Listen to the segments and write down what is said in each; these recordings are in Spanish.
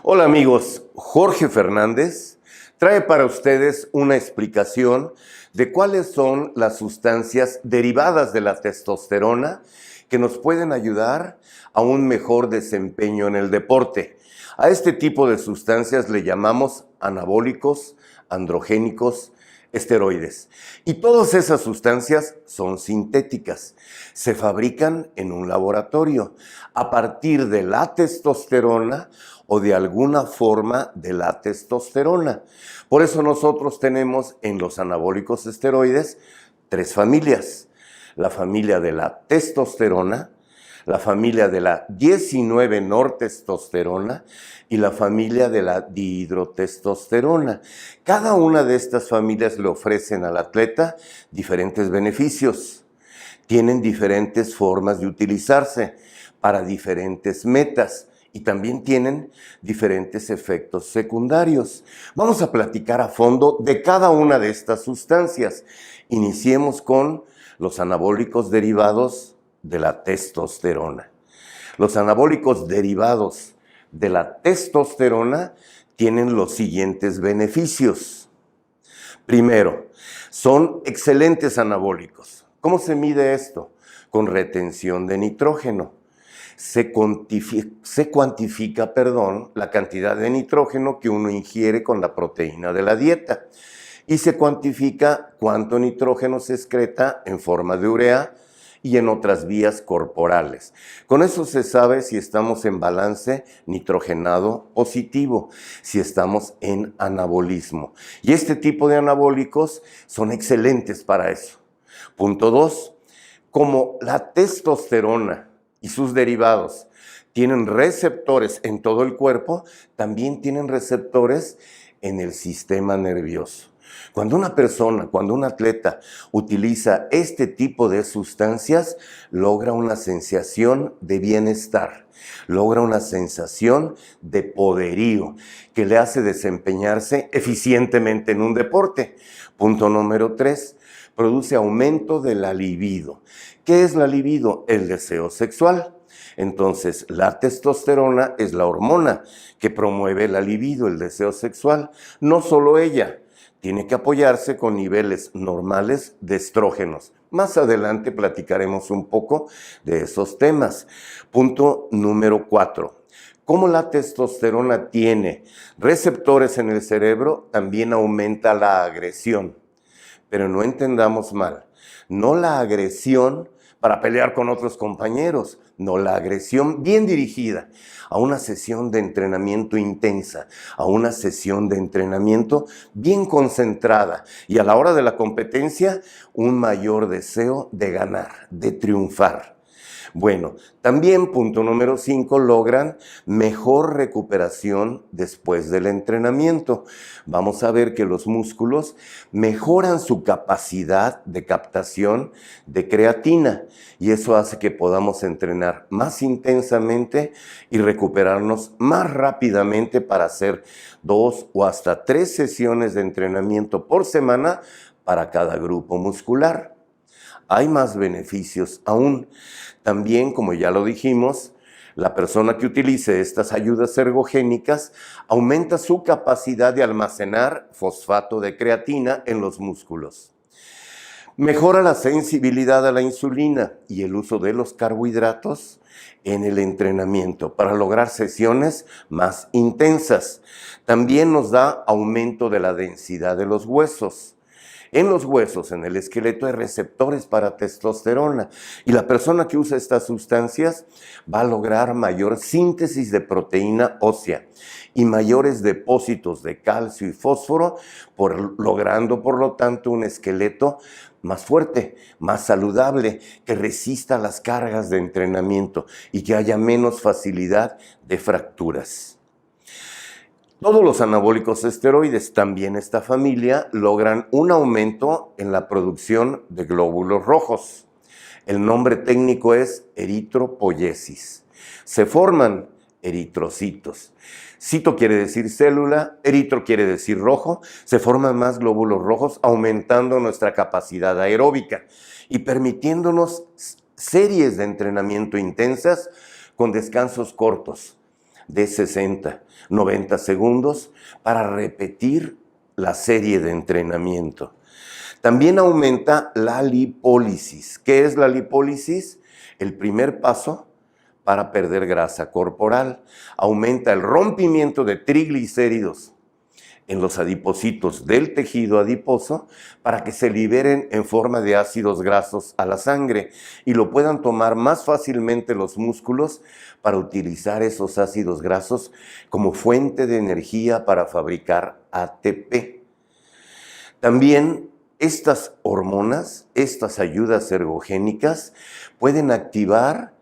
Hola amigos, Jorge Fernández trae para ustedes una explicación de cuáles son las sustancias derivadas de la testosterona que nos pueden ayudar a un mejor desempeño en el deporte. A este tipo de sustancias le llamamos anabólicos, androgénicos, esteroides. Y todas esas sustancias son sintéticas. Se fabrican en un laboratorio a partir de la testosterona o de alguna forma de la testosterona. Por eso nosotros tenemos en los anabólicos esteroides tres familias. La familia de la testosterona, la familia de la 19-nortestosterona y la familia de la dihidrotestosterona. Cada una de estas familias le ofrecen al atleta diferentes beneficios. Tienen diferentes formas de utilizarse para diferentes metas y también tienen diferentes efectos secundarios. Vamos a platicar a fondo de cada una de estas sustancias. Iniciemos con los anabólicos derivados de la testosterona. Los anabólicos derivados de la testosterona tienen los siguientes beneficios. Primero, son excelentes anabólicos. ¿Cómo se mide esto? Con retención de nitrógeno. Se cuantifica, la cantidad de nitrógeno que uno ingiere con la proteína de la dieta. Y se cuantifica cuánto nitrógeno se excreta en forma de urea y en otras vías corporales. Con eso se sabe si estamos en balance nitrogenado positivo, si estamos en anabolismo. Y este tipo de anabólicos son excelentes para eso. Punto 2. Como la testosterona y sus derivados tienen receptores en todo el cuerpo, también tienen receptores en el sistema nervioso. Cuando un atleta utiliza este tipo de sustancias, logra una sensación de bienestar, logra una sensación de poderío que le hace desempeñarse eficientemente en un deporte. Punto número 3. Produce aumento de la libido. ¿Qué es la libido? El deseo sexual. Entonces, la testosterona es la hormona que promueve la libido, el deseo sexual. No solo ella, tiene que apoyarse con niveles normales de estrógenos. Más adelante platicaremos un poco de esos temas. Punto número 4. Como la testosterona tiene receptores en el cerebro, también aumenta la agresión. Pero no entendamos mal, no la agresión para pelear con otros compañeros, no, la agresión bien dirigida a una sesión de entrenamiento intensa, a una sesión de entrenamiento bien concentrada y a la hora de la competencia un mayor deseo de ganar, de triunfar. Bueno, también punto número 5, logran mejor recuperación después del entrenamiento. Vamos a ver que los músculos mejoran su capacidad de captación de creatina y eso hace que podamos entrenar más intensamente y recuperarnos más rápidamente para hacer 2 o hasta 3 sesiones de entrenamiento por semana para cada grupo muscular. Hay más beneficios aún. También, como ya lo dijimos, la persona que utilice estas ayudas ergogénicas aumenta su capacidad de almacenar fosfato de creatina en los músculos. Mejora la sensibilidad a la insulina y el uso de los carbohidratos en el entrenamiento para lograr sesiones más intensas. También nos da aumento de la densidad de los huesos. En los huesos, en el esqueleto, hay receptores para testosterona y la persona que usa estas sustancias va a lograr mayor síntesis de proteína ósea y mayores depósitos de calcio y fósforo, logrando por lo tanto un esqueleto más fuerte, más saludable, que resista las cargas de entrenamiento y que haya menos facilidad de fracturas. Todos los anabólicos esteroides, también esta familia, logran un aumento en la producción de glóbulos rojos. El nombre técnico es eritropoyesis. Se forman eritrocitos. Cito quiere decir célula, eritro quiere decir rojo. Se forman más glóbulos rojos, aumentando nuestra capacidad aeróbica y permitiéndonos series de entrenamiento intensas con descansos cortos. de 60, 90 segundos para repetir la serie de entrenamiento. También aumenta la lipólisis. ¿Qué es la lipólisis? El primer paso para perder grasa corporal. Aumenta el rompimiento de triglicéridos en los adipocitos del tejido adiposo para que se liberen en forma de ácidos grasos a la sangre y lo puedan tomar más fácilmente los músculos para utilizar esos ácidos grasos como fuente de energía para fabricar ATP. También estas hormonas, estas ayudas ergogénicas, pueden activar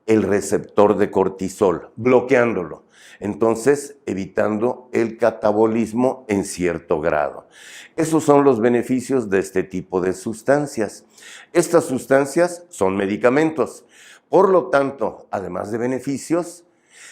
el receptor de cortisol, bloqueándolo. Entonces, evitando el catabolismo en cierto grado. Esos son los beneficios de este tipo de sustancias. Estas sustancias son medicamentos. Por lo tanto, además de beneficios,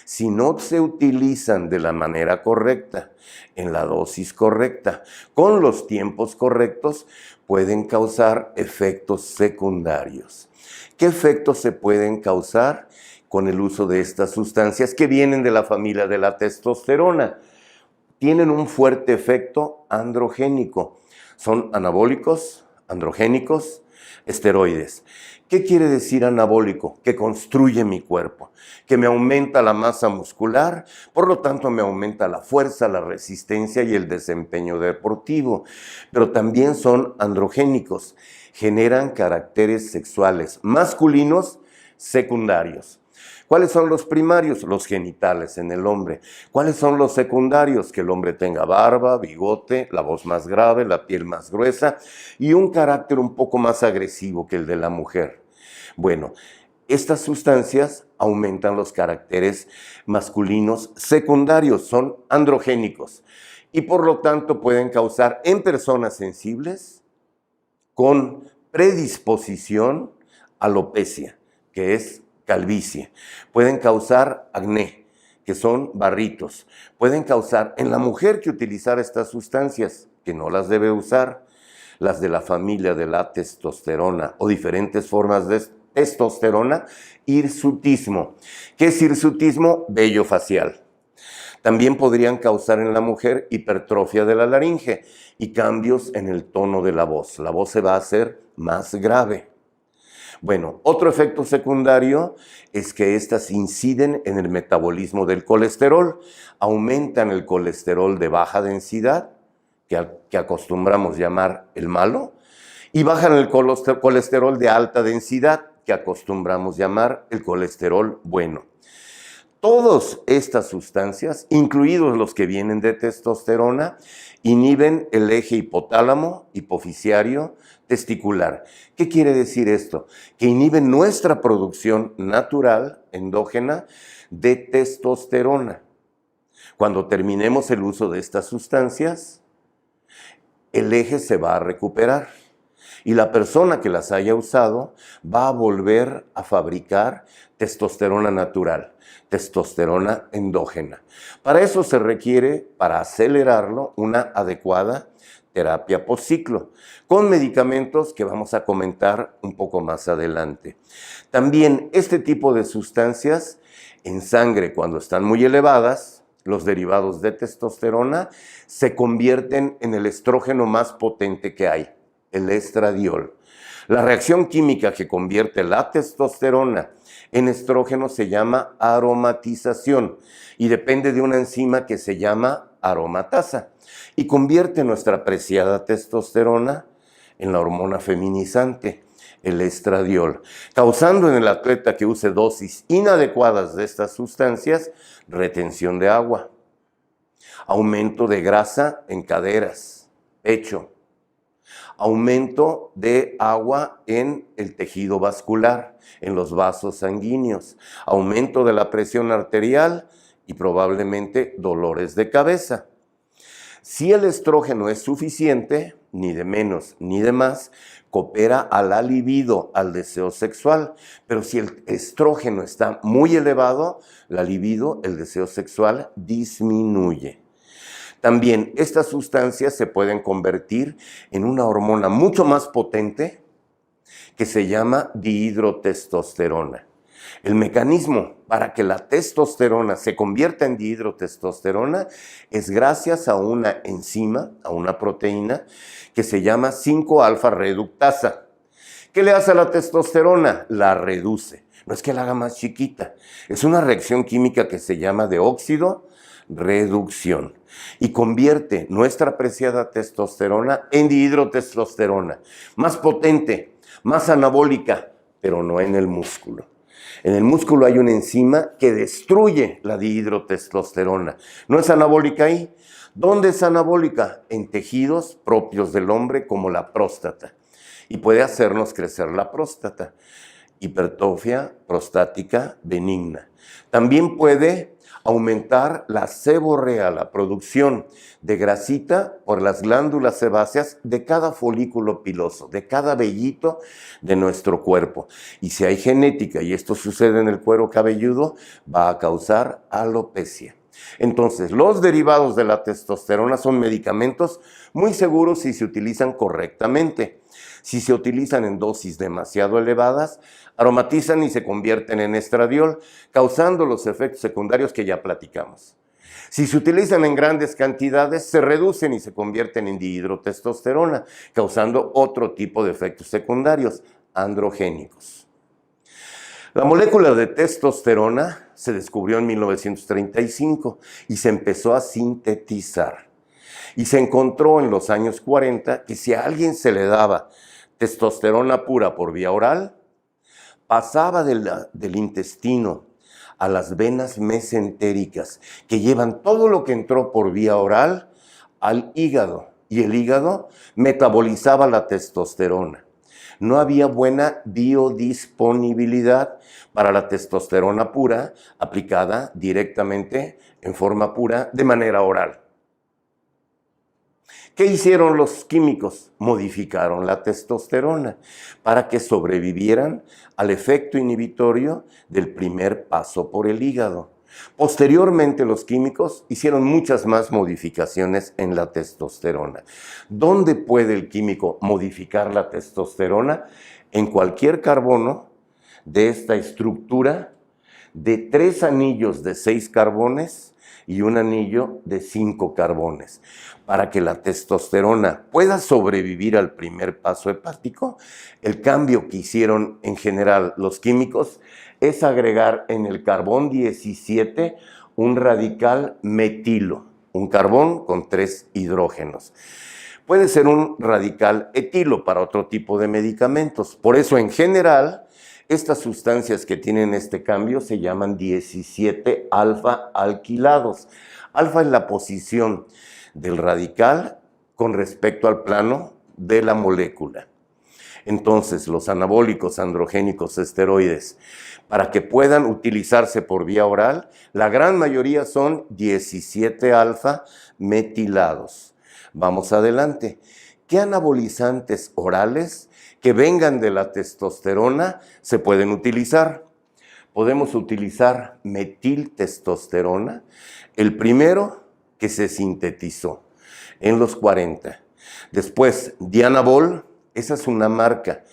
si no se utilizan de la manera correcta, en la dosis correcta, con los tiempos correctos, pueden causar efectos secundarios. ¿Qué efectos se pueden causar con el uso de estas sustancias que vienen de la familia de la testosterona? Tienen un fuerte efecto androgénico. Son anabólicos, androgénicos, esteroides. ¿Qué quiere decir anabólico? Que construye mi cuerpo, que me aumenta la masa muscular, por lo tanto me aumenta la fuerza, la resistencia y el desempeño deportivo. Pero también son androgénicos, generan caracteres sexuales masculinos secundarios. ¿Cuáles son los primarios? Los genitales en el hombre. ¿Cuáles son los secundarios? Que el hombre tenga barba, bigote, la voz más grave, la piel más gruesa y un carácter un poco más agresivo que el de la mujer. Bueno, estas sustancias aumentan los caracteres masculinos secundarios, son androgénicos y por lo tanto pueden causar en personas sensibles con predisposición a alopecia, que es calvicie. Pueden causar acné, que son barritos. Pueden causar en la mujer que utilizar estas sustancias, que no las debe usar, las de la familia de la testosterona o diferentes formas de testosterona, hirsutismo. ¿Qué es hirsutismo? Vello facial. También podrían causar en la mujer hipertrofia de la laringe y cambios en el tono de la voz. La voz se va a hacer más grave. Bueno, otro efecto secundario es que estas inciden en el metabolismo del colesterol, aumentan el colesterol de baja densidad, que acostumbramos llamar el malo, y bajan el colesterol de alta densidad, que acostumbramos llamar el colesterol bueno. Todas estas sustancias, incluidos los que vienen de testosterona, inhiben el eje hipotálamo, hipoficiario, testicular. ¿Qué quiere decir esto? Que inhiben nuestra producción natural, endógena, de testosterona. Cuando terminemos el uso de estas sustancias, el eje se va a recuperar y la persona que las haya usado va a volver a fabricar testosterona natural, testosterona endógena. Para eso se requiere, para acelerarlo, una adecuada terapia postciclo, con medicamentos que vamos a comentar un poco más adelante. También este tipo de sustancias en sangre, cuando están muy elevadas, los derivados de testosterona, se convierten en el estrógeno más potente que hay, el estradiol. La reacción química que convierte la testosterona en estrógeno se llama aromatización y depende de una enzima que se llama aromatasa y convierte nuestra preciada testosterona en la hormona feminizante, el estradiol, causando en el atleta que use dosis inadecuadas de estas sustancias retención de agua, aumento de grasa en caderas, pecho, aumento de agua en el tejido vascular, en los vasos sanguíneos, aumento de la presión arterial y probablemente dolores de cabeza. Si el estrógeno es suficiente, ni de menos ni de más, coopera a la libido, al deseo sexual. Pero si el estrógeno está muy elevado, la libido, el deseo sexual, disminuye. También estas sustancias se pueden convertir en una hormona mucho más potente que se llama dihidrotestosterona. El mecanismo para que la testosterona se convierta en dihidrotestosterona es gracias a una enzima, a una proteína que se llama 5-alfa reductasa. ¿Qué le hace a la testosterona? La reduce. No es que la haga más chiquita. Es una reacción química que se llama de óxido-reducción y convierte nuestra apreciada testosterona en dihidrotestosterona, más potente, más anabólica, pero no en el músculo. En el músculo hay una enzima que destruye la dihidrotestosterona. ¿No es anabólica ahí? ¿Dónde es anabólica? En tejidos propios del hombre como la próstata. Y puede hacernos crecer la próstata. Hipertrofia prostática benigna. También puede aumentar la seborrea, la producción de grasita por las glándulas sebáceas de cada folículo piloso, de cada vellito de nuestro cuerpo. Y si hay genética y esto sucede en el cuero cabelludo, va a causar alopecia. Entonces, los derivados de la testosterona son medicamentos muy seguros si se utilizan correctamente. Si se utilizan en dosis demasiado elevadas, aromatizan y se convierten en estradiol, causando los efectos secundarios que ya platicamos. Si se utilizan en grandes cantidades, se reducen y se convierten en dihidrotestosterona, causando otro tipo de efectos secundarios, androgénicos. La molécula de testosterona se descubrió en 1935 y se empezó a sintetizar. Y se encontró en los años 40 que si a alguien se le daba testosterona pura por vía oral, pasaba del intestino a las venas mesentéricas, que llevan todo lo que entró por vía oral al hígado, y el hígado metabolizaba la testosterona. No había buena biodisponibilidad para la testosterona pura aplicada directamente en forma pura de manera oral. ¿Qué hicieron los químicos? Modificaron la testosterona para que sobrevivieran al efecto inhibitorio del primer paso por el hígado. Posteriormente, los químicos hicieron muchas más modificaciones en la testosterona. ¿Dónde puede el químico modificar la testosterona? En cualquier carbono de esta estructura de 3 anillos de 6 carbones y un anillo de 5 carbones. Para que la testosterona pueda sobrevivir al primer paso hepático, el cambio que hicieron en general los químicos es agregar en el carbón 17 un radical metilo, un carbón con 3 hidrógenos. Puede ser un radical etilo para otro tipo de medicamentos. Por eso, en general, estas sustancias que tienen este cambio se llaman 17 alfa alquilados. Alfa es la posición del radical con respecto al plano de la molécula. Entonces, los anabólicos androgénicos esteroides, para que puedan utilizarse por vía oral, la gran mayoría son 17 alfa metilados. Vamos adelante. ¿Qué anabolizantes orales que vengan de la testosterona se pueden utilizar? Podemos utilizar metiltestosterona, el primero que se sintetizó en los 40. Después, Dianabol, esa es una marca.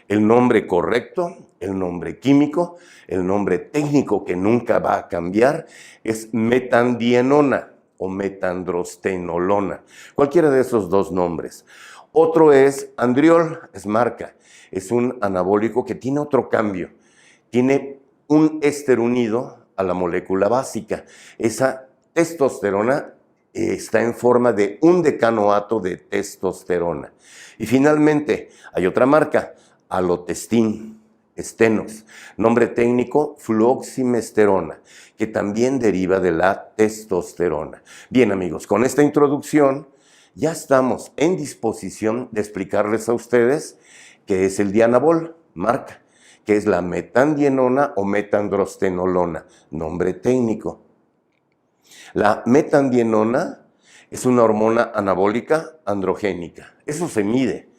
El nombre correcto, el nombre químico, el nombre técnico que nunca va a cambiar es metandienona o metandrostenolona, cualquiera de esos dos nombres. Otro es Andriol, es marca, es un anabólico que tiene otro cambio, tiene un éster unido a la molécula básica. Esa testosterona está en forma de un decanoato de testosterona. Y finalmente hay otra marca, Alotestin, Stenox, nombre técnico fluoximesterona, que también deriva de la testosterona. Bien amigos, con esta introducción ya estamos en disposición de explicarles a ustedes qué es el Dianabol, marca, que es la metandienona o metandrostenolona, nombre técnico. La metandienona es una hormona anabólica androgénica. Eso se mide.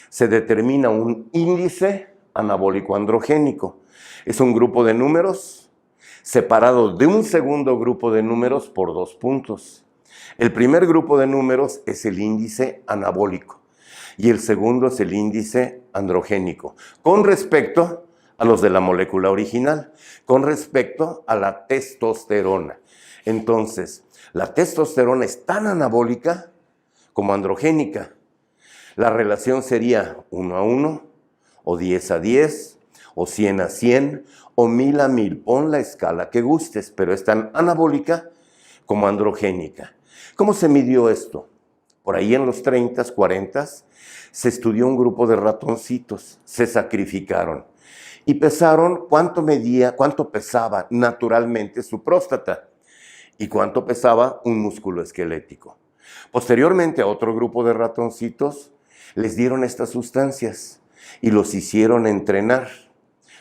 Se determina un índice anabólico androgénico. Es un grupo de números separado de un segundo grupo de números por 2 puntos. El primer grupo de números es el índice anabólico y el segundo es el índice androgénico con respecto a los de la molécula original con respecto a la testosterona. Entonces, la testosterona es tan anabólica como androgénica. La relación sería 1 a 1, o 10 a 10, o 100 a 100, o 1000 a 1000. Pon la escala que gustes, pero es tan anabólica como androgénica. ¿Cómo se midió esto? Por ahí en los 30s, 40s, se estudió un grupo de ratoncitos, se sacrificaron y pesaron cuánto pesaba naturalmente su próstata y cuánto pesaba un músculo esquelético. Posteriormente a otro grupo de ratoncitos les dieron estas sustancias y los hicieron entrenar,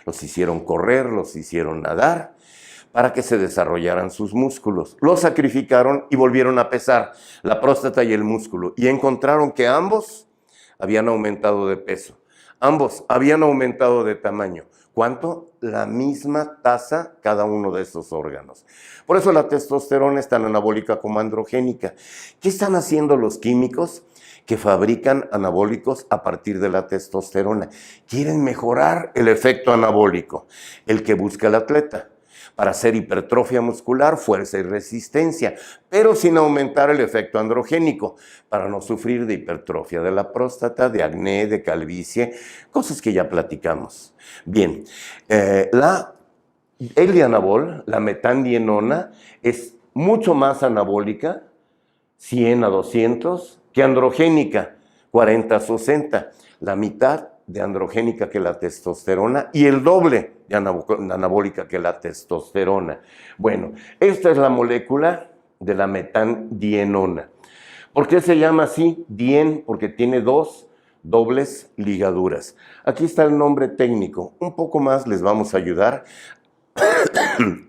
los hicieron correr, los hicieron nadar para que se desarrollaran sus músculos. Los sacrificaron y volvieron a pesar la próstata y el músculo y encontraron que ambos habían aumentado de peso, ambos habían aumentado de tamaño. ¿Cuánto? La misma tasa cada uno de esos órganos. Por eso la testosterona es tan anabólica como androgénica. ¿Qué están haciendo los químicos que fabrican anabólicos a partir de la testosterona? Quieren mejorar el efecto anabólico, el que busca el atleta, para hacer hipertrofia muscular, fuerza y resistencia, pero sin aumentar el efecto androgénico, para no sufrir de hipertrofia de la próstata, de acné, de calvicie, cosas que ya platicamos. Bien, el dianabol, la metandienona, es mucho más anabólica, 100 a 200, que androgénica, 40 a 60, la mitad de androgénica que la testosterona y el doble de anabólica que la testosterona. Bueno, esta es la molécula de la metandienona. ¿Por qué se llama así? Dien, porque tiene 2 dobles ligaduras. Aquí está el nombre técnico. Un poco más les vamos a ayudar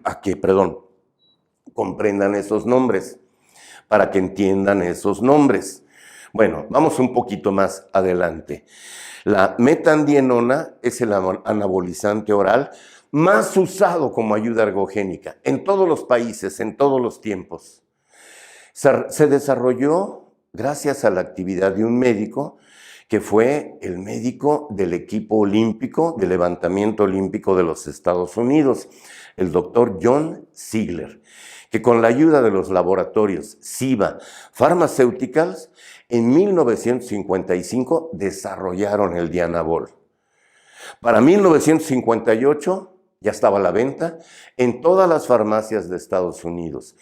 a que, comprendan esos nombres, para que entiendan esos nombres. Bueno, vamos un poquito más adelante. La metandienona es el anabolizante oral más usado como ayuda ergogénica en todos los países, en todos los tiempos. Se desarrolló gracias a la actividad de un médico que fue el médico del equipo olímpico de levantamiento olímpico de los Estados Unidos, el doctor John Ziegler, que con la ayuda de los laboratorios Ciba Pharmaceuticals, en 1955 desarrollaron el dianabol. Para 1958 ya estaba a la venta en todas las farmacias de Estados Unidos.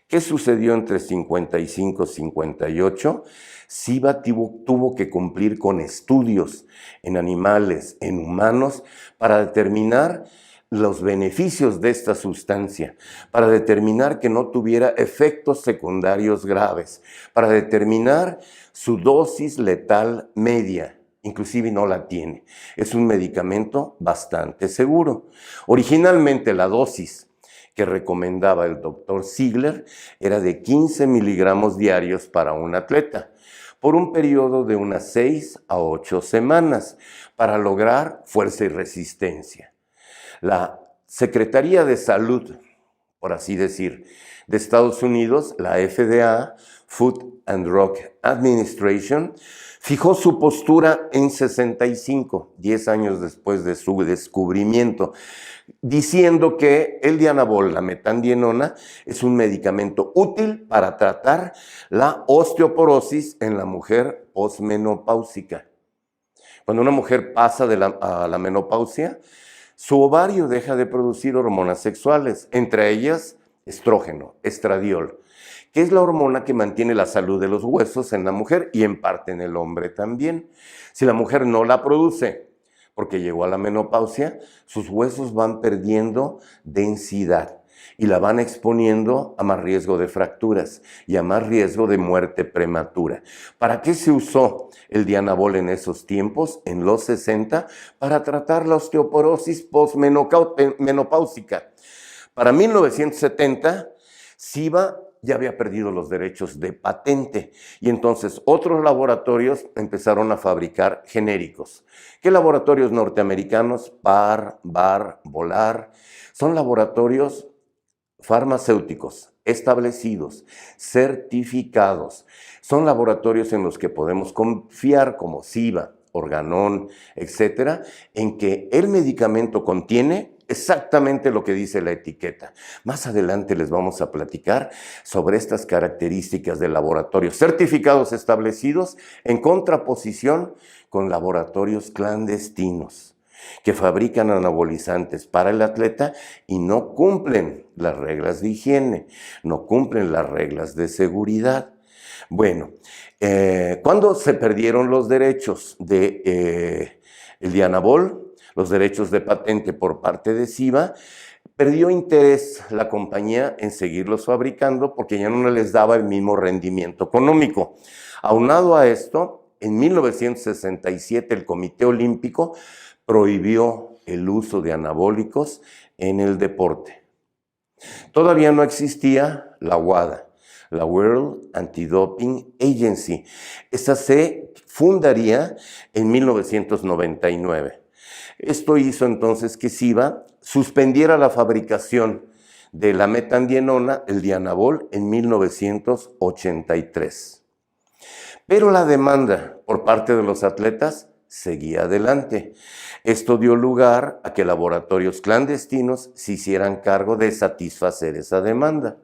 ¿Qué sucedió entre 55 y 58? Ciba tuvo que cumplir con estudios en animales, en humanos, para determinar los beneficios de esta sustancia, para determinar que no tuviera efectos secundarios graves, para determinar su dosis letal media. Inclusive no la tiene. Es un medicamento bastante seguro. Originalmente la dosis que recomendaba el doctor Ziegler era de 15 miligramos diarios para un atleta, por un periodo de unas 6 a 8 semanas, para lograr fuerza y resistencia. La Secretaría de Salud, por así decir, de Estados Unidos, la FDA, Food and Drug Administration, fijó su postura en 65, 10 años después de su descubrimiento, diciendo que el dianabol, la metandienona, es un medicamento útil para tratar la osteoporosis en la mujer posmenopáusica. Cuando una mujer pasa a la menopausia, su ovario deja de producir hormonas sexuales, entre ellas estrógeno, estradiol, que es la hormona que mantiene la salud de los huesos en la mujer y en parte en el hombre también. Si la mujer no la produce porque llegó a la menopausia, sus huesos van perdiendo densidad y la van exponiendo a más riesgo de fracturas y a más riesgo de muerte prematura. ¿Para qué se usó el dianabol en esos tiempos, en los 60? Para tratar la osteoporosis posmenopáusica. Para 1970, Ciba ya había perdido los derechos de patente y entonces otros laboratorios empezaron a fabricar genéricos. ¿Qué laboratorios norteamericanos? Par, Bar, Volar. Son laboratorios farmacéuticos establecidos, certificados. Son laboratorios en los que podemos confiar como Ciba, Organon, etcétera, en que el medicamento contiene exactamente lo que dice la etiqueta. Más adelante les vamos a platicar sobre estas características de laboratorios certificados establecidos en contraposición con laboratorios clandestinos que fabrican anabolizantes para el atleta y no cumplen las reglas de higiene, no cumplen las reglas de seguridad. Bueno, ¿cuándo se perdieron los derechos de el Dianabol? Los derechos de patente por parte de CIBA, perdió interés la compañía en seguirlos fabricando porque ya no les daba el mismo rendimiento económico. Aunado a esto, en 1967 el Comité Olímpico prohibió el uso de anabólicos en el deporte. Todavía no existía la WADA, la World Anti-Doping Agency. Esta se fundaría en 1999. Esto hizo entonces que CIBA suspendiera la fabricación de la metandienona, el Dianabol, en 1983. Pero la demanda por parte de los atletas seguía adelante. Esto dio lugar a que laboratorios clandestinos se hicieran cargo de satisfacer esa demanda.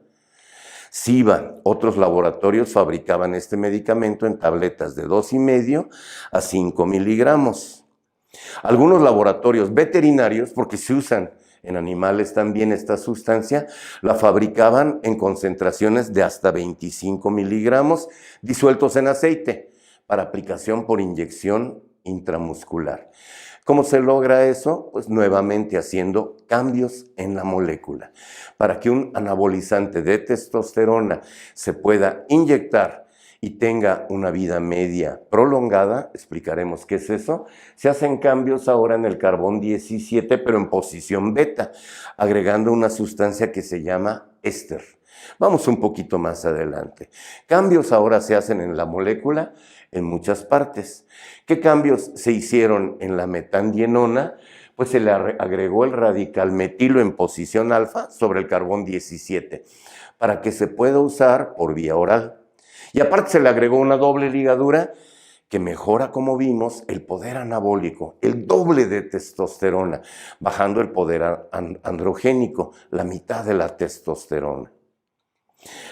CIBA, otros laboratorios fabricaban este medicamento en tabletas de 2,5 a 5 miligramos. Algunos laboratorios veterinarios, porque se usan en animales también esta sustancia, la fabricaban en concentraciones de hasta 25 miligramos disueltos en aceite para aplicación por inyección intramuscular. ¿Cómo se logra eso? Pues nuevamente haciendo cambios en la molécula. Para que un anabolizante de testosterona se pueda inyectar y tenga una vida media prolongada, explicaremos qué es eso, se hacen cambios ahora en el carbón 17, pero en posición beta, agregando una sustancia que se llama éster. Vamos un poquito más adelante. Cambios ahora se hacen en la molécula en muchas partes. ¿Qué cambios se hicieron en la metandienona? Pues se le agregó el radical metilo en posición alfa sobre el carbón 17 para que se pueda usar por vía oral. Y aparte se le agregó una doble ligadura que mejora, como vimos, el poder anabólico, el doble de testosterona, bajando el poder androgénico, la mitad de la testosterona.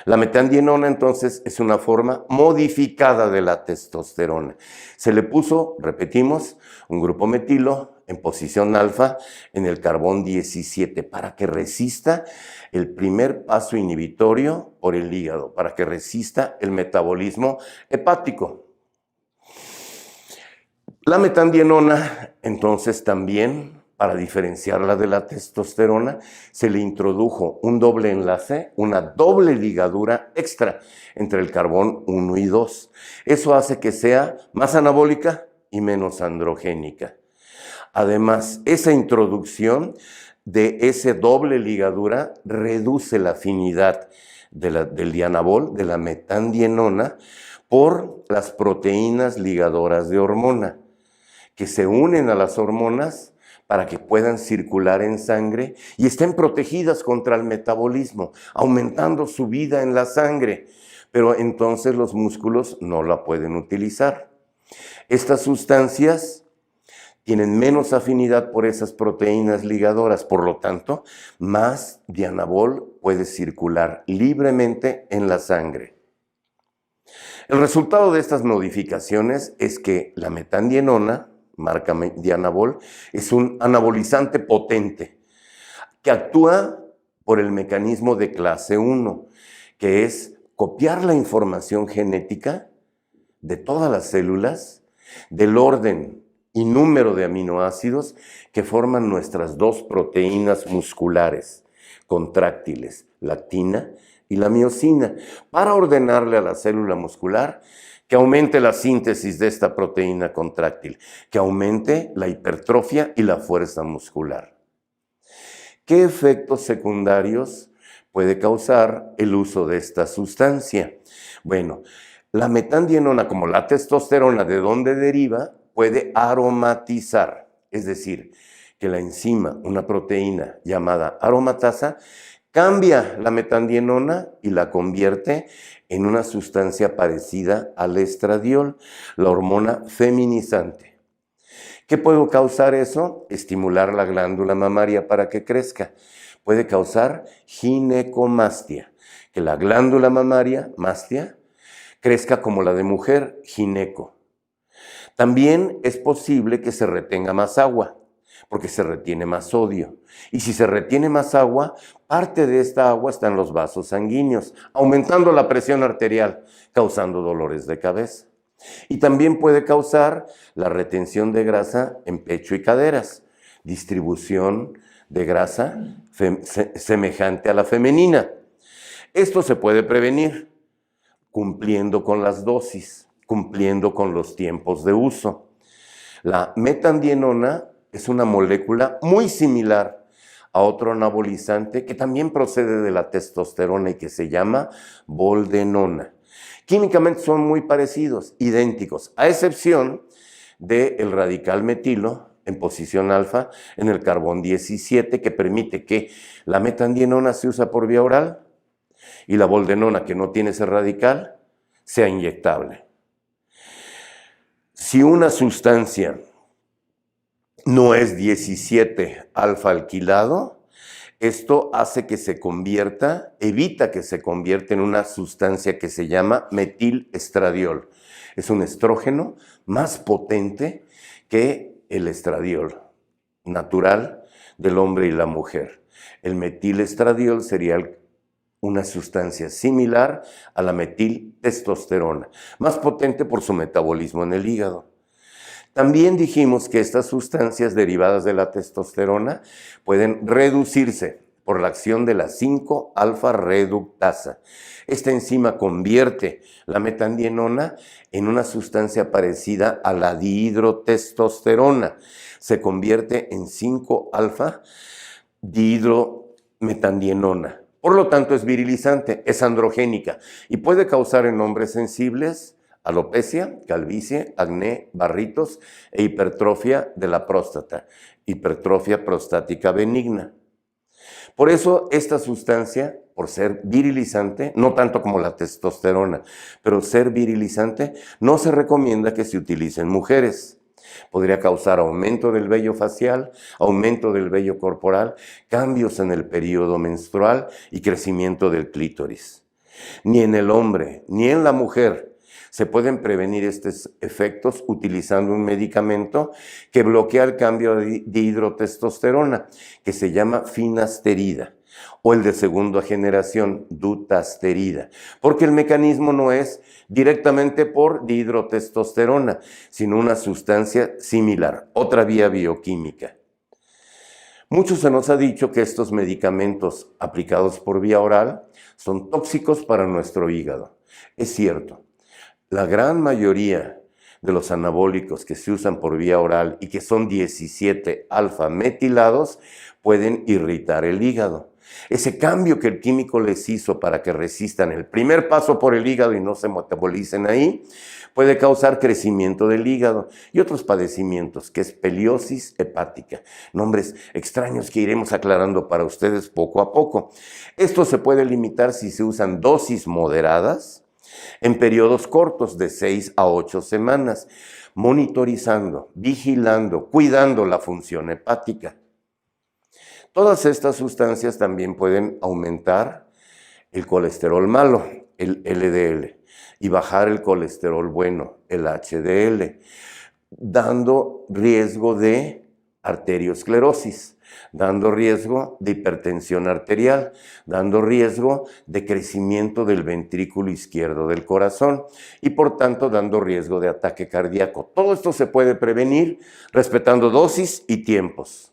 La metandienona entonces es una forma modificada de la testosterona. Se le puso, repetimos, un grupo metilo en posición alfa en el carbón 17 para que resista el primer paso inhibitorio por el hígado, para que resista el metabolismo hepático. La metandienona entonces también, para diferenciarla de la testosterona, se le introdujo un doble enlace, una doble ligadura extra entre el carbón 1 y 2. Eso hace que sea más anabólica y menos androgénica. Además, esa introducción de esa doble ligadura reduce la afinidad del Dianabol, de la metandienona, por las proteínas ligadoras de hormona, que se unen a las hormonas para que puedan circular en sangre y estén protegidas contra el metabolismo, aumentando su vida en la sangre. Pero entonces los músculos no la pueden utilizar. Estas sustancias tienen menos afinidad por esas proteínas ligadoras, por lo tanto, más Dianabol puede circular libremente en la sangre. El resultado de estas modificaciones es que la metandienona, marca Dianabol, es un anabolizante potente que actúa por el mecanismo de clase 1, que es copiar la información genética de todas las células del orden y número de aminoácidos que forman nuestras dos proteínas musculares contráctiles, la actina y la miosina, para ordenarle a la célula muscular que aumente la síntesis de esta proteína contráctil, que aumente la hipertrofia y la fuerza muscular. ¿Qué efectos secundarios puede causar el uso de esta sustancia? Bueno, la metandienona, como la testosterona, ¿de dónde deriva? Puede aromatizar, es decir, que la enzima, una proteína llamada aromatasa, cambia la metandienona y la convierte en una sustancia parecida al estradiol, la hormona feminizante. ¿Qué puede causar eso? Estimular la glándula mamaria para que crezca. Puede causar ginecomastia, que la glándula mamaria, mastia, crezca como la de mujer, gineco. También es posible que se retenga más agua, porque se retiene más sodio. Y si se retiene más agua, parte de esta agua está en los vasos sanguíneos, aumentando la presión arterial, causando dolores de cabeza. Y también puede causar la retención de grasa en pecho y caderas, distribución de grasa semejante a la femenina. Esto se puede prevenir cumpliendo con las dosis, cumpliendo con los tiempos de uso. La metandienona es una molécula muy similar a otro anabolizante que también procede de la testosterona y que se llama boldenona. Químicamente son muy parecidos, idénticos, a excepción del radical metilo en posición alfa en el carbón 17, que permite que la metandienona se usa por vía oral y la boldenona, que no tiene ese radical, sea inyectable. Si una sustancia no es 17 alfa alquilado, esto hace que se convierta, evita que se convierta en una sustancia que se llama metilestradiol. Es un estrógeno más potente que el estradiol natural del hombre y la mujer. El metilestradiol sería una sustancia similar a la metiltestosterona, más potente por su metabolismo en el hígado. También dijimos que estas sustancias derivadas de la testosterona pueden reducirse por la acción de la 5-alfa reductasa. Esta enzima convierte la metandienona en una sustancia parecida a la dihidrotestosterona. Se convierte en 5-alfa dihidrometandienona. Por lo tanto, es virilizante, es androgénica y puede causar en hombres sensibles alopecia, calvicie, acné, barritos e hipertrofia de la próstata, hipertrofia prostática benigna. Por eso esta sustancia, por ser virilizante, no tanto como la testosterona, pero ser virilizante, no se recomienda que se utilice en mujeres. Podría causar aumento del vello facial, aumento del vello corporal, cambios en el periodo menstrual y crecimiento del clítoris. Ni en el hombre ni en la mujer se pueden prevenir estos efectos utilizando un medicamento que bloquea el cambio de dihidrotestosterona, que se llama finasterida, o el de segunda generación, dutasterida, porque el mecanismo no es directamente por dihidrotestosterona, sino una sustancia similar, otra vía bioquímica. Mucho se nos ha dicho que estos medicamentos aplicados por vía oral son tóxicos para nuestro hígado. Es cierto. La gran mayoría de los anabólicos que se usan por vía oral y que son 17 alfa metilados pueden irritar el hígado. Ese cambio que el químico les hizo para que resistan el primer paso por el hígado y no se metabolicen ahí, puede causar crecimiento del hígado y otros padecimientos, que es peliosis hepática. Nombres extraños que iremos aclarando para ustedes poco a poco. Esto se puede limitar si se usan dosis moderadas, en periodos cortos de 6 a 8 semanas, monitorizando, vigilando, cuidando la función hepática. Todas estas sustancias también pueden aumentar el colesterol malo, el LDL, y bajar el colesterol bueno, el HDL, dando riesgo de arteriosclerosis, dando riesgo de hipertensión arterial, dando riesgo de crecimiento del ventrículo izquierdo del corazón y por tanto dando riesgo de ataque cardíaco. Todo esto se puede prevenir respetando dosis y tiempos.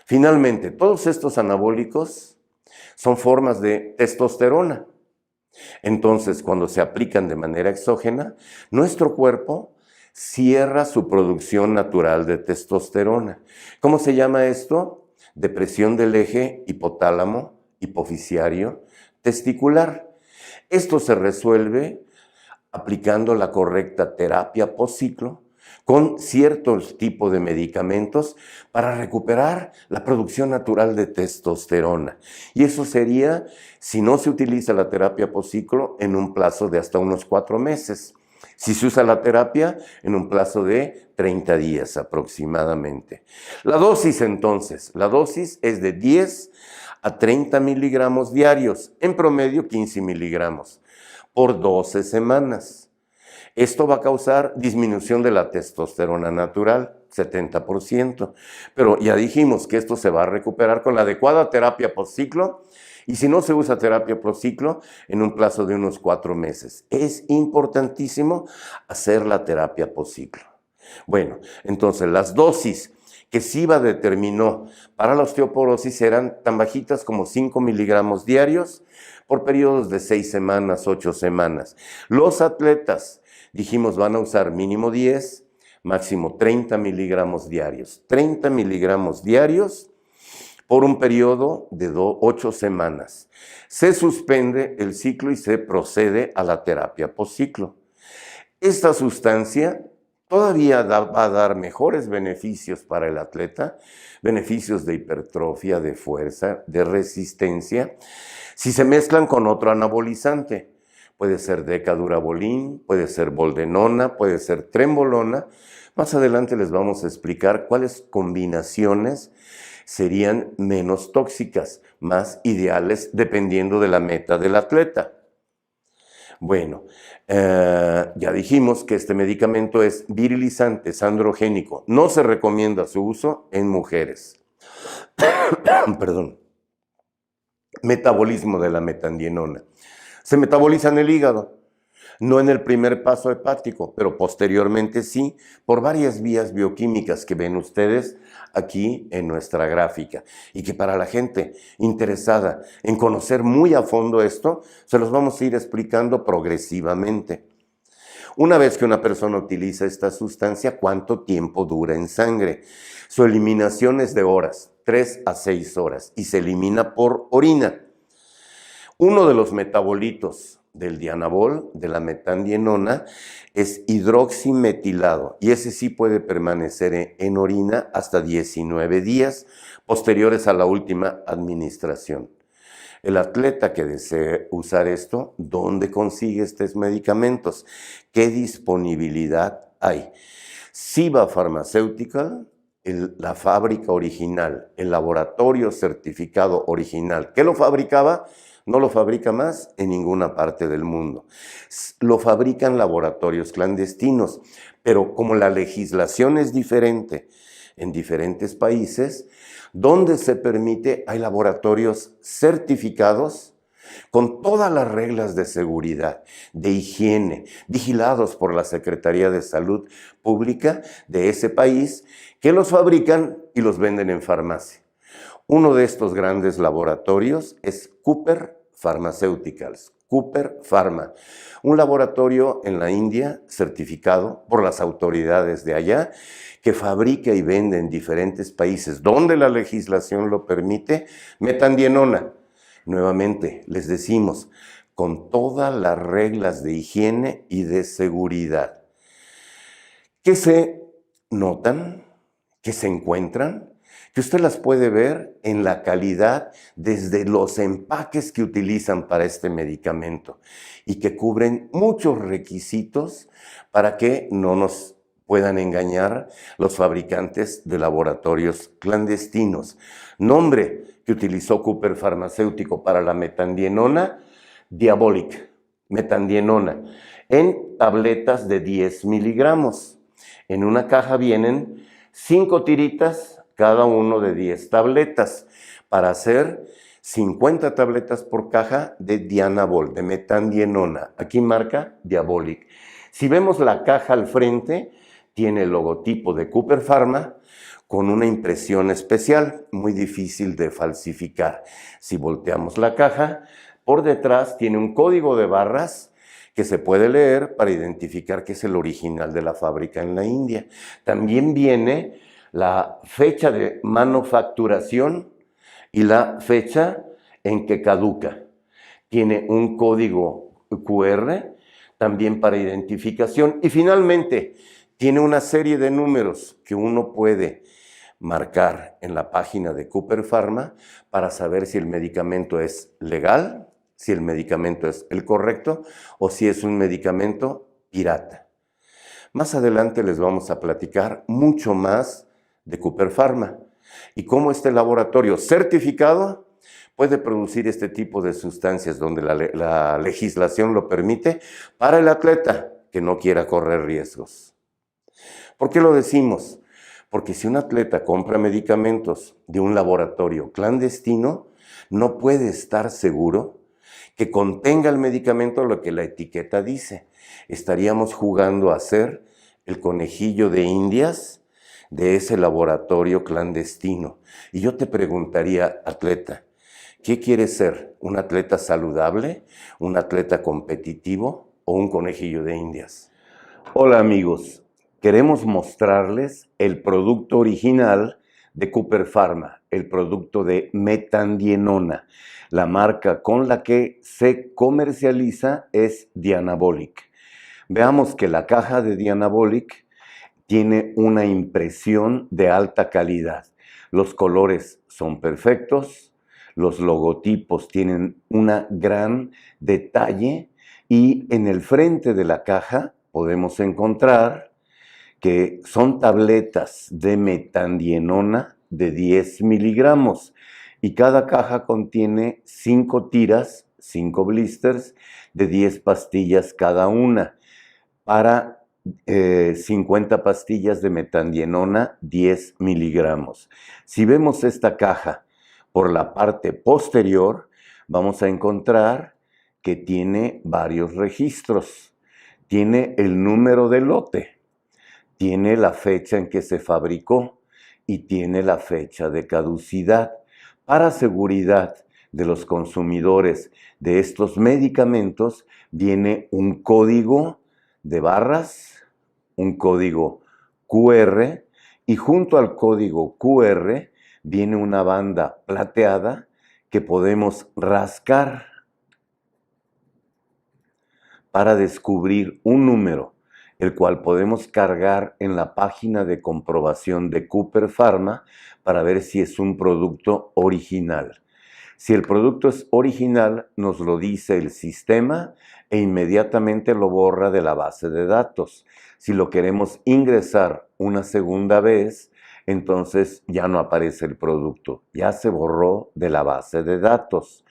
Finalmente, todos estos anabólicos son formas de testosterona. Entonces, cuando se aplican de manera exógena, nuestro cuerpo cierra su producción natural de testosterona. ¿Cómo se llama esto? Depresión del eje hipotálamo, hipoficiario, testicular. Esto se resuelve aplicando la correcta terapia postciclo con ciertos tipos de medicamentos para recuperar la producción natural de testosterona. Y eso sería, si no se utiliza la terapia postciclo, en un plazo de hasta unos 4 meses. Si se usa la terapia, en un plazo de 30 días aproximadamente. La dosis entonces, la dosis es de 10 a 30 miligramos diarios, en promedio 15 miligramos, por 12 semanas. Esto va a causar disminución de la testosterona natural, 70%, pero ya dijimos que esto se va a recuperar con la adecuada terapia postciclo, y si no se usa terapia postciclo, en un plazo de unos 4 meses. Es importantísimo hacer la terapia postciclo. Bueno, entonces las dosis que SIVA determinó para la osteoporosis eran tan bajitas como 5 miligramos diarios por periodos de 6 semanas, 8 semanas. Los atletas, dijimos, van a usar mínimo 10, máximo 30 miligramos diarios. 30 miligramos diarios por un periodo de 8 semanas. Se suspende el ciclo y se procede a la terapia postciclo. Esta sustancia todavía va a dar mejores beneficios para el atleta, beneficios de hipertrofia, de fuerza, de resistencia, si se mezclan con otro anabolizante. Puede ser decadurabolín, puede ser boldenona, puede ser trembolona. Más adelante les vamos a explicar cuáles combinaciones serían menos tóxicas, más ideales, dependiendo de la meta del atleta. Bueno, ya dijimos que este medicamento es virilizante, es androgénico. No se recomienda su uso en mujeres. Perdón. Metabolismo de la metandienona. Se metaboliza en el hígado, no en el primer paso hepático, pero posteriormente sí, por varias vías bioquímicas que ven ustedes aquí en nuestra gráfica, y que para la gente interesada en conocer muy a fondo esto, se los vamos a ir explicando progresivamente. Una vez que una persona utiliza esta sustancia, ¿cuánto tiempo dura en sangre? Su eliminación es de horas, 3 a 6 horas, y se elimina por orina. Uno de los metabolitos del dianabol, de la metandienona, es hidroximetilado, y ese sí puede permanecer en orina hasta 19 días posteriores a la última administración. El atleta que desee usar esto, ¿dónde consigue estos medicamentos? ¿Qué disponibilidad hay? SIVA Pharmaceutical, la fábrica original, el laboratorio certificado original, ¿qué lo fabricaba? No lo fabrica más en ninguna parte del mundo. Lo fabrican laboratorios clandestinos, pero como la legislación es diferente en diferentes países, donde se permite, hay laboratorios certificados con todas las reglas de seguridad, de higiene, vigilados por la Secretaría de Salud Pública de ese país, que los fabrican y los venden en farmacia. Uno de estos grandes laboratorios es Cooper Pharmaceuticals, Cooper Pharma, un laboratorio en la India certificado por las autoridades de allá, que fabrica y vende en diferentes países donde la legislación lo permite, metandienona. Nuevamente, les decimos, con todas las reglas de higiene y de seguridad. ¿Qué se notan? ¿Qué se encuentran? Que usted las puede ver en la calidad desde los empaques que utilizan para este medicamento y que cubren muchos requisitos para que no nos puedan engañar los fabricantes de laboratorios clandestinos. Nombre que utilizó Cooper Farmacéutico para la metandienona, Diabolic, metandienona, en tabletas de 10 miligramos. En una caja vienen 5 tiritas, cada uno de 10 tabletas, para hacer 50 tabletas por caja de Dianabol, de metandienona. Aquí marca Diabolic. Si vemos la caja al frente, tiene el logotipo de Cooper Pharma con una impresión especial, muy difícil de falsificar. Si volteamos la caja, por detrás tiene un código de barras que se puede leer para identificar que es el original de la fábrica en la India. También viene la fecha de manufacturación y la fecha en que caduca. Tiene un código QR también para identificación, y finalmente tiene una serie de números que uno puede marcar en la página de Cooper Pharma para saber si el medicamento es legal, si el medicamento es el correcto o si es un medicamento pirata. Más adelante les vamos a platicar mucho más de Cooper Pharma y cómo este laboratorio certificado puede producir este tipo de sustancias donde la legislación lo permite para el atleta que no quiera correr riesgos. ¿Por qué lo decimos? Porque si un atleta compra medicamentos de un laboratorio clandestino, no puede estar seguro que contenga el medicamento lo que la etiqueta dice. Estaríamos jugando a ser el conejillo de Indias de ese laboratorio clandestino. Y yo te preguntaría, atleta, ¿qué quieres ser? ¿Un atleta saludable? ¿Un atleta competitivo? ¿O un conejillo de Indias? Hola amigos, queremos mostrarles el producto original de Cooper Pharma, el producto de metandienona. La marca con la que se comercializa es Dianabolic. Veamos que la caja de Dianabolic tiene una impresión de alta calidad. Los colores son perfectos, los logotipos tienen un gran detalle y en el frente de la caja podemos encontrar que son tabletas de metandienona de 10 miligramos y cada caja contiene 5 tiras, 5 blisters de 10 pastillas cada una para 50 pastillas de metandienona 10 miligramos. Si vemos esta caja por la parte posterior, vamos a encontrar que tiene varios registros. Tiene el número de lote, tiene la fecha en que se fabricó y tiene la fecha de caducidad. Para seguridad de los consumidores de estos medicamentos, viene un código de barras, un código QR, y junto al código QR viene una banda plateada que podemos rascar para descubrir un número, el cual podemos cargar en la página de comprobación de Cooper Pharma para ver si es un producto original. Si el producto es original, nos lo dice el sistema e inmediatamente lo borra de la base de datos. Si lo queremos ingresar una segunda vez, entonces ya no aparece el producto, ya se borró de la base de datos.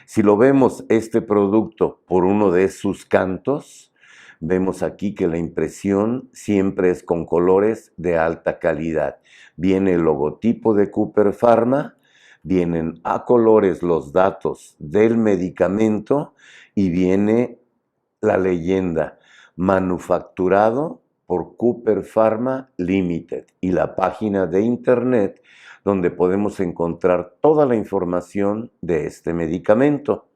Si lo vemos este producto por uno de sus cantos, vemos aquí que la impresión siempre es con colores de alta calidad. Viene el logotipo de Cooper Pharma, vienen a colores los datos del medicamento y viene la leyenda, manufacturado por Cooper Pharma Limited, y la página de internet donde podemos encontrar toda la información de este medicamento.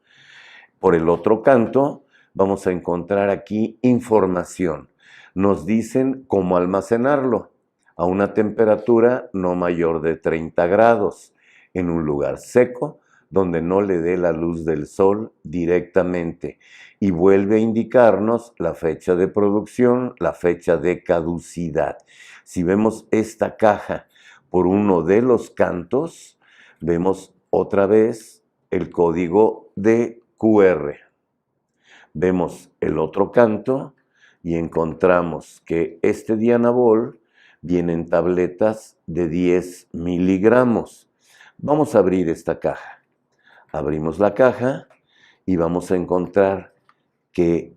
Por el otro canto, vamos a encontrar aquí información. Nos dicen cómo almacenarlo a una temperatura no mayor de 30 grados, en un lugar seco, donde no le dé la luz del sol directamente. Y vuelve a indicarnos la fecha de producción, la fecha de caducidad. Si vemos esta caja por uno de los cantos, vemos otra vez el código de QR. Vemos el otro canto y encontramos que este Dianabol viene en tabletas de 10 miligramos. Vamos a abrir esta caja. Abrimos la caja y vamos a encontrar que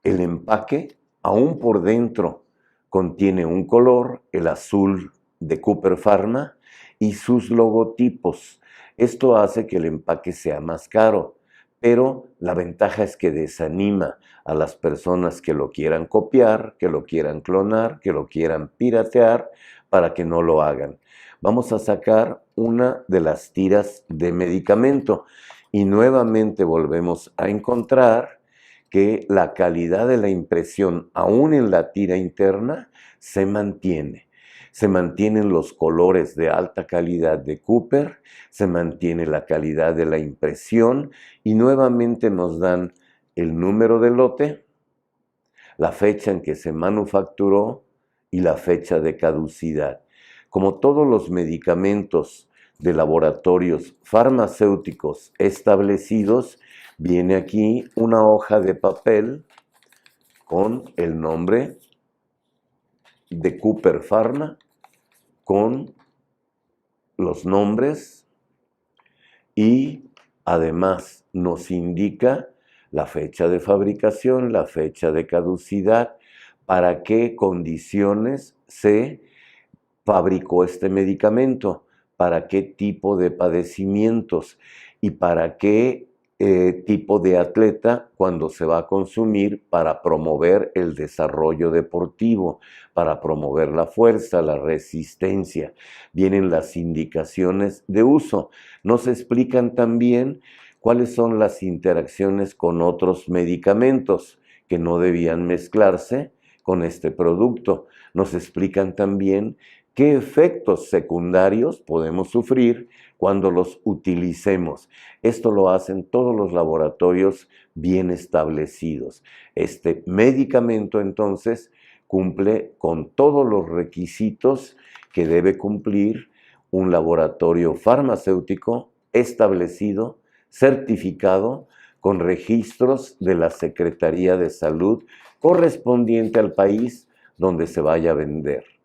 el empaque, aún por dentro, contiene un color, el azul de Cooper Pharma, y sus logotipos. Esto hace que el empaque sea más caro, pero la ventaja es que desanima a las personas que lo quieran copiar, que lo quieran clonar, que lo quieran piratear, para que no lo hagan. Vamos a sacar una de las tiras de medicamento y nuevamente volvemos a encontrar que la calidad de la impresión, aún en la tira interna, se mantiene. Se mantienen los colores de alta calidad de Cooper, se mantiene la calidad de la impresión y nuevamente nos dan el número de lote, la fecha en que se manufacturó y la fecha de caducidad. Como todos los medicamentos de laboratorios farmacéuticos establecidos, viene aquí una hoja de papel con el nombre de Cooper Pharma, con los nombres y además nos indica la fecha de fabricación, la fecha de caducidad, para qué condiciones se fabricó este medicamento, para qué tipo de padecimientos y para qué tipo de atleta cuando se va a consumir para promover el desarrollo deportivo, para promover la fuerza, la resistencia. Vienen las indicaciones de uso. Nos explican también cuáles son las interacciones con otros medicamentos que no debían mezclarse con este producto. Nos explican también qué efectos secundarios podemos sufrir cuando los utilicemos. Esto lo hacen todos los laboratorios bien establecidos. Este medicamento entonces cumple con todos los requisitos que debe cumplir un laboratorio farmacéutico establecido, certificado, con registros de la Secretaría de Salud correspondiente al país donde se vaya a vender.